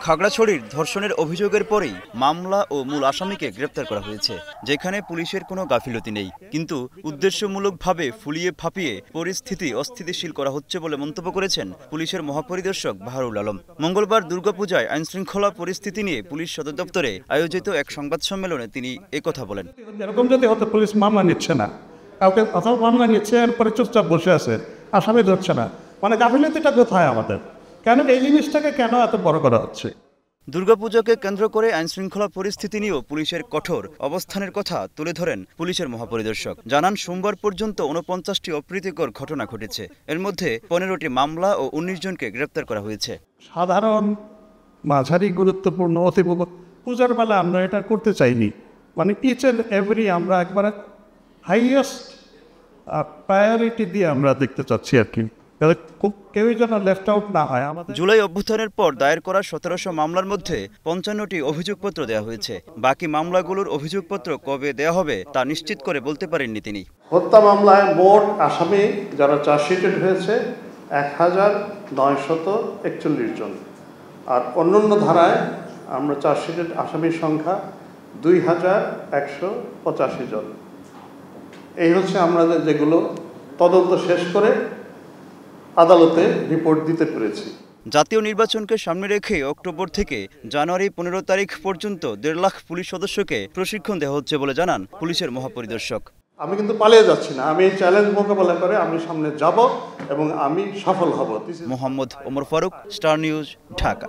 খাগড়াছড়ির ধর্ষণের অভিযোগের পরেই মামলা ও মূল আসামিকে গ্রেপ্তার করা হয়েছে, যেখানে পুলিশের কোনো গাফিলতি নেই, কিন্তু উদ্দেশ্যমূলকভাবে ফুলিয়ে ফাঁপিয়ে পরিস্থিতি অস্থিতিশীল করা হচ্ছে বলে মন্তব্য করেছেন পুলিশের মহাপরিদর্শক বাহারুল আলম। মঙ্গলবার দুর্গাপূজায় আইনশৃঙ্খলা পরিস্থিতি নিয়ে পুলিশ সদর দপ্তরে আয়োজিত এক সংবাদ সম্মেলনে তিনি একথা বলেন। এরকম যদি হতো, পুলিশ মামলা নিচ্ছে না, কাউকে অথবা মামলা নিচ্ছে, এরপরে চুপচাপ বসে আছে, আসামি ধরছে না, মানে গাফিলতিটা কোথায় আমাদের? কেন এই জিনিসটাকে কেন এত বড় করা হচ্ছে? দুর্গাপূজাকে কেন্দ্র করে আইনশৃঙ্খলা পরিস্থিতি নিয়েও পুলিশের কঠোর অবস্থানের কথা তুলে ধরেন পুলিশের মহাপরিদর্শক। জানান, সোমবার পর্যন্ত 49টি অপ্রীতিকর ঘটনা ঘটেছে। এর মধ্যে 15টি মামলা ও 19 জনকে গ্রেপ্তার করা হয়েছে। সাধারণ মাঝারি গুরুত্বপূর্ণ অতি পূজার বেলা আমরা এটা করতে চাইনি, মানে ইচ অ্যান্ড এভরি আমরা একবারে হাইয়েস্ট প্রায়োরিটি দিয়ে আমরা দেখতে চাচ্ছি আর কি, কেউই যেন লেফট আউট না হয়। জুলাই অভ্যুত্থানের পর দায়ের করা 1700 মামলার মধ্যে 55টি অভিযোগপত্র দেওয়া হয়েছে। বাকি মামলাগুলোর অভিযোগপত্র কবে দেওয়া হবে তা নিশ্চিত করে বলতে পারেননি তিনি। হত্যা মামলায় মোট আসামি যারা চার্জশিটেড হয়েছে 1941 জন, আর অন্যান্য ধারায় আমরা চার্জশিটেড আসামির সংখ্যা 2185 জন। এই হচ্ছে আমরা যেগুলো তদন্ত শেষ করে আদালতে রিপোর্ট দিতে পেরেছি। জাতীয় নির্বাচনকে সামনে রেখে অক্টোবর থেকে জানুয়ারি 15 তারিখ পর্যন্ত 1.5 লাখ পুলিশ সদস্যকে প্রশিক্ষণ দেওয়া হচ্ছে বলে জানান পুলিশের মহাপরিদর্শক। আমি কিন্তু পালিয়ে যাচ্ছি না, আমি এই চ্যালেঞ্জ মোকাবেলা করে আমি সামনে যাব এবং আমি সফল হব। Mohammad Omar Faruk, star news, Dhaka.